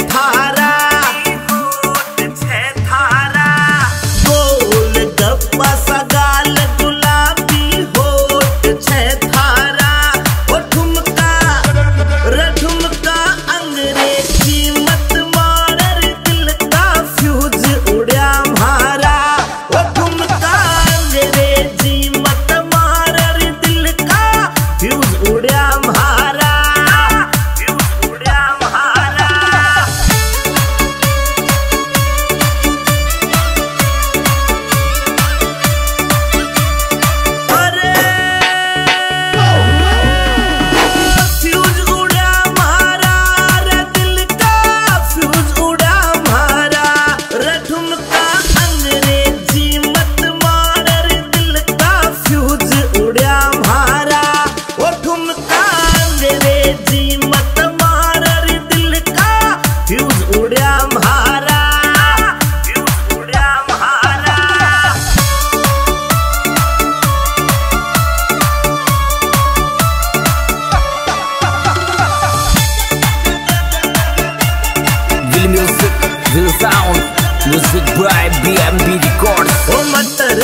थारा, गोल गप्पा सा गाल गुलाबी होठ छे थारा, ओ ठुमका रठुमका अंग्रेजी मत मार दिल का फ्यूज उड़ा मारा, ओ ठुमका अंग्रेजी मत मार दिल का फ्यूज उड़ा मारा, फ्यूज उड़ा मारा। अरे फ्यूज उड़ा मारा रे दिल का फ्यूज उड़ा मारा, रे ठुमका अंग्रेजी मत मार रे दिल का फ्यूज उड़ा मारा, ओ ठुमका अंग्रेजी मत मार रे दिल का फ्यूज उड़ा मारा, फ्यूज उड़ा मारा। Will music, will sound, music by BMB Records. ओ मटर